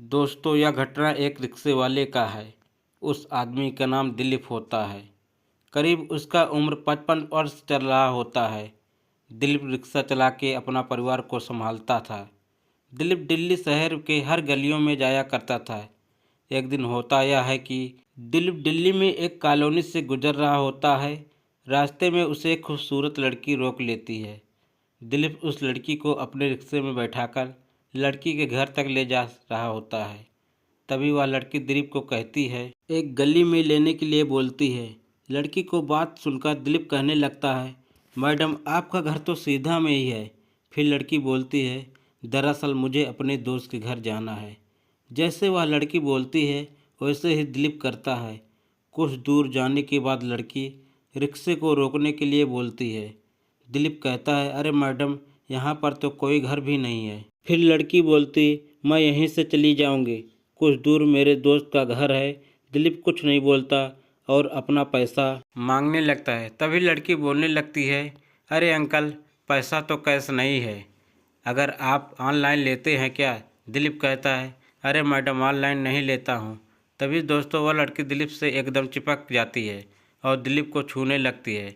दोस्तों यह घटना एक रिक्शे वाले का है। उस आदमी का नाम दिलीप होता है। करीब उसका उम्र 55 वर्ष चल रहा होता है। दिलीप रिक्शा चला के अपना परिवार को संभालता था। दिलीप दिल्ली शहर के हर गलियों में जाया करता था। एक दिन होता यह है कि दिलीप दिल्ली में एक कॉलोनी से गुजर रहा होता है। रास्ते में उसे एक खूबसूरत लड़की रोक लेती है। दिलीप उस लड़की को अपने रिक्शे में बैठाकर लड़की के घर तक ले जा रहा होता है। तभी वह लड़की दिलीप को कहती है, एक गली में लेने के लिए बोलती है। लड़की को बात सुनकर दिलीप कहने लगता है, मैडम आपका घर तो सीधा में ही है। फिर लड़की बोलती है, दरअसल मुझे अपने दोस्त के घर जाना है। जैसे वह लड़की बोलती है वैसे ही दिलीप करता है। कुछ दूर जाने के बाद लड़की रिक्शे को रोकने के लिए बोलती है। दिलीप कहता है, अरे मैडम यहाँ पर तो कोई घर भी नहीं है। फिर लड़की बोलती, मैं यहीं से चली जाऊंगी, कुछ दूर मेरे दोस्त का घर है। दिलीप कुछ नहीं बोलता और अपना पैसा मांगने लगता है। तभी लड़की बोलने लगती है, अरे अंकल पैसा तो कैश नहीं है, अगर आप ऑनलाइन लेते हैं क्या। दिलीप कहता है, अरे मैडम ऑनलाइन नहीं लेता हूँ। तभी दोस्तों वह लड़की दिलीप से एकदम चिपक जाती है और दिलीप को छूने लगती है।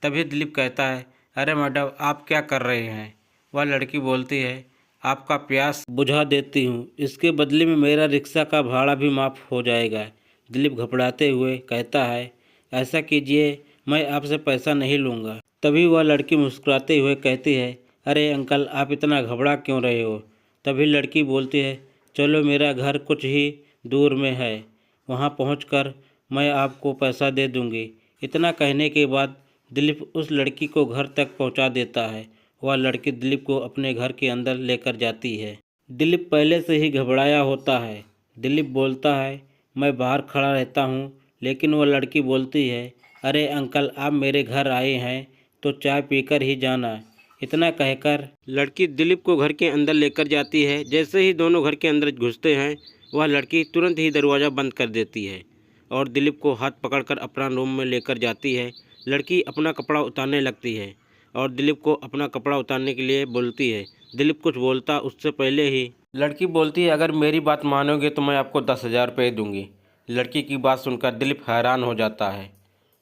तभी दिलीप कहता है, अरे मैडम आप क्या कर रहे हैं। वह लड़की बोलती है, आपका प्यास बुझा देती हूँ, इसके बदले में मेरा रिक्शा का भाड़ा भी माफ़ हो जाएगा। दिलीप घबराते हुए कहता है, ऐसा कीजिए, मैं आपसे पैसा नहीं लूँगा। तभी वह लड़की मुस्कुराते हुए कहती है, अरे अंकल आप इतना घबरा क्यों रहे हो। तभी लड़की बोलती है, चलो मेरा घर कुछ ही दूर में है, वहाँ पहुँचकर मैं आपको पैसा दे दूँगी। इतना कहने के बाद दिलीप उस लड़की को घर तक पहुँचा देता है। वह लड़की दिलीप को अपने घर के अंदर लेकर जाती है। दिलीप पहले से ही घबराया होता है। दिलीप बोलता है, मैं बाहर खड़ा रहता हूँ, लेकिन वह लड़की बोलती है, अरे अंकल आप मेरे घर आए हैं तो चाय पीकर ही जाना। इतना कहकर लड़की दिलीप को घर के अंदर लेकर जाती है। जैसे ही दोनों घर के अंदर घुसते हैं वह लड़की तुरंत ही दरवाज़ा बंद कर देती है और दिलीप को हाथ पकड़कर अपना रूम में लेकर जाती है। लड़की अपना कपड़ा उतारने लगती है और दिलीप को अपना कपड़ा उतारने के लिए बोलती है। दिलीप कुछ बोलता उससे पहले ही लड़की बोलती है, अगर मेरी बात मानोगे तो मैं आपको 10,000 रुपये दूँगी। लड़की की बात सुनकर दिलीप हैरान हो जाता है।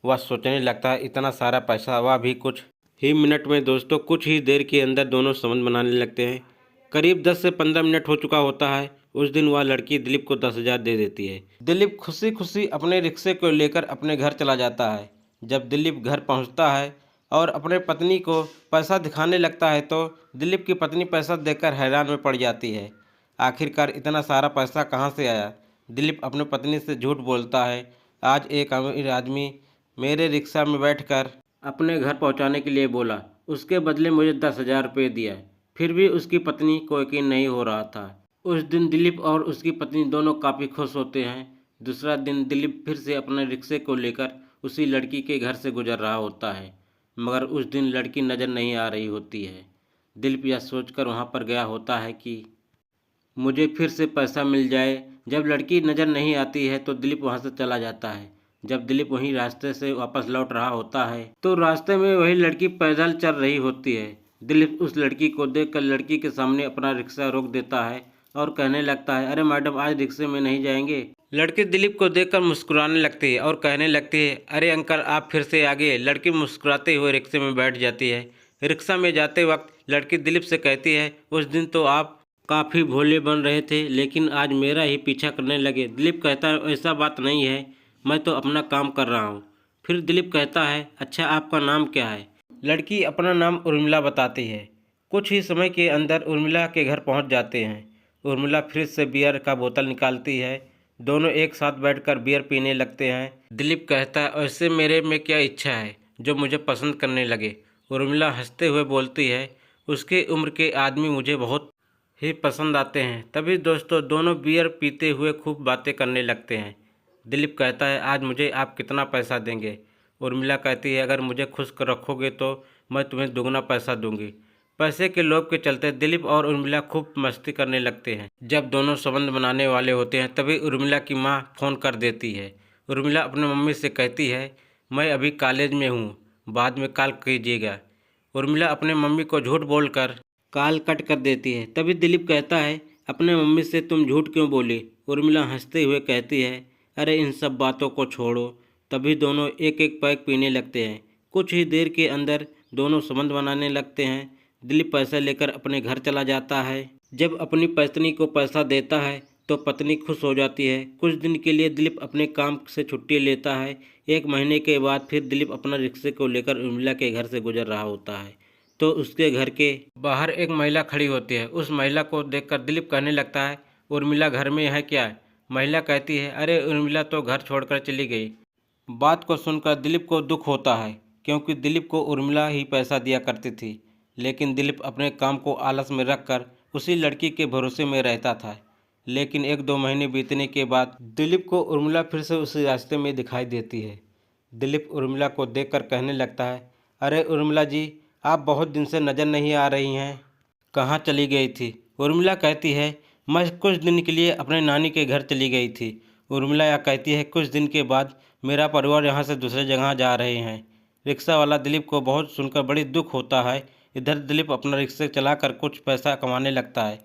वह सोचने लगता है, इतना सारा पैसा, वह भी कुछ ही मिनट में। दोस्तों कुछ ही देर के अंदर दोनों संबंध बनाने लगते हैं। करीब 10 से 15 मिनट हो चुका होता है। उस दिन वह लड़की दिलीप को 10,000 दे देती है। दिलीप खुशी खुशी अपने रिक्शे को लेकर अपने घर चला जाता है। जब दिलीप घर पहुंचता है और अपने पत्नी को पैसा दिखाने लगता है तो दिलीप की पत्नी पैसा देखकर हैरान में पड़ जाती है। आखिरकार इतना सारा पैसा कहाँ से आया। दिलीप अपने पत्नी से झूठ बोलता है, आज एक अमीर आदमी मेरे रिक्शा में बैठकर अपने घर पहुंचाने के लिए बोला, उसके बदले मुझे 10,000 रुपये दिया। फिर भी उसकी पत्नी को यकीन नहीं हो रहा था। उस दिन दिलीप और उसकी पत्नी दोनों काफ़ी खुश होते हैं। दूसरा दिन दिलीप फिर से अपने रिक्शे को लेकर उसी लड़की के घर से गुजर रहा होता है, मगर उस दिन लड़की नज़र नहीं आ रही होती है। दिलीप यह सोचकर वहाँ पर गया होता है कि मुझे फिर से पैसा मिल जाए। जब लड़की नज़र नहीं आती है तो दिलीप वहाँ से चला जाता है। जब दिलीप वहीं रास्ते से वापस लौट रहा होता है तो रास्ते में वही लड़की पैदल चल रही होती है। दिलीप उस लड़की को देखकर लड़की के सामने अपना रिक्शा रोक देता है और कहने लगता है, अरे मैडम आज रिक्शे में नहीं जाएंगे। लड़की दिलीप को देखकर मुस्कुराने लगती है और कहने लगती है, अरे अंकल आप फिर से आगे। लड़की मुस्कुराते हुए रिक्शे में बैठ जाती है। रिक्शा में जाते वक्त लड़की दिलीप से कहती है, उस दिन तो आप काफ़ी भोले बन रहे थे, लेकिन आज मेरा ही पीछा करने लगे। दिलीप कहता है, ऐसा बात नहीं है, मैं तो अपना काम कर रहा हूँ। फिर दिलीप कहता है, अच्छा आपका नाम क्या है। लड़की अपना नाम उर्मिला बताती है। कुछ ही समय के अंदर उर्मिला के घर पहुँच जाते हैं। उर्मिला फ्रिज से बियर का बोतल निकालती है। दोनों एक साथ बैठकर बियर पीने लगते हैं। दिलीप कहता है, ऐसे मेरे में क्या इच्छा है जो मुझे पसंद करने लगे। उर्मिला हंसते हुए बोलती है, उसके उम्र के आदमी मुझे बहुत ही पसंद आते हैं। तभी दोस्तों दोनों बियर पीते हुए खूब बातें करने लगते हैं। दिलीप कहता है, आज मुझे आप कितना पैसा देंगे। उर्मिला कहती है, अगर मुझे खुश रखोगे तो मैं तुम्हें दुगना पैसा दूंगी। पैसे के लोभ के चलते दिलीप और उर्मिला खूब मस्ती करने लगते हैं। जब दोनों संबंध बनाने वाले होते हैं तभी उर्मिला की माँ फ़ोन कर देती है। उर्मिला अपनी मम्मी से कहती है, मैं अभी कॉलेज में हूँ, बाद में कॉल कीजिएगा। उर्मिला अपने मम्मी को झूठ बोलकर कॉल कट कर देती है। तभी दिलीप कहता है, अपने मम्मी से तुम झूठ क्यों बोली? उर्मिला हंसते हुए कहती है, अरे इन सब बातों को छोड़ो। तभी दोनों एक एक पैक पीने लगते हैं। कुछ ही देर के अंदर दोनों संबंध बनाने लगते हैं। दिलीप पैसा लेकर अपने घर चला जाता है। जब अपनी पत्नी को पैसा देता है तो पत्नी खुश हो जाती है। कुछ दिन के लिए दिलीप अपने काम से छुट्टी लेता है। 1 महीने के बाद फिर दिलीप अपना रिक्शे को लेकर उर्मिला के घर से गुजर रहा होता है तो उसके घर के बाहर एक महिला खड़ी होती है। उस महिला को देखकर दिलीप कहने लगता है, उर्मिला घर में है क्या? महिला कहती है, अरे उर्मिला तो घर छोड़कर चली गई। बात को सुनकर दिलीप को दुख होता है क्योंकि दिलीप को उर्मिला ही पैसा दिया करती थी। लेकिन दिलीप अपने काम को आलस में रखकर उसी लड़की के भरोसे में रहता था। लेकिन 1-2 महीने बीतने के बाद दिलीप को उर्मिला फिर से उसी रास्ते में दिखाई देती है। दिलीप उर्मिला को देखकर कहने लगता है, अरे उर्मिला जी, आप बहुत दिन से नज़र नहीं आ रही हैं, कहाँ चली गई थी? उर्मिला कहती है, मैं कुछ दिन के लिए अपने नानी के घर चली गई थी। उर्मिला यह कहती है, कुछ दिन के बाद मेरा परिवार यहाँ से दूसरे जगह जा रहे हैं। रिक्शा वाला दिलीप को बहुत सुनकर बड़ी दुख होता है। इधर दिलीप अपना रिक्शा चलाकर कुछ पैसा कमाने लगता है।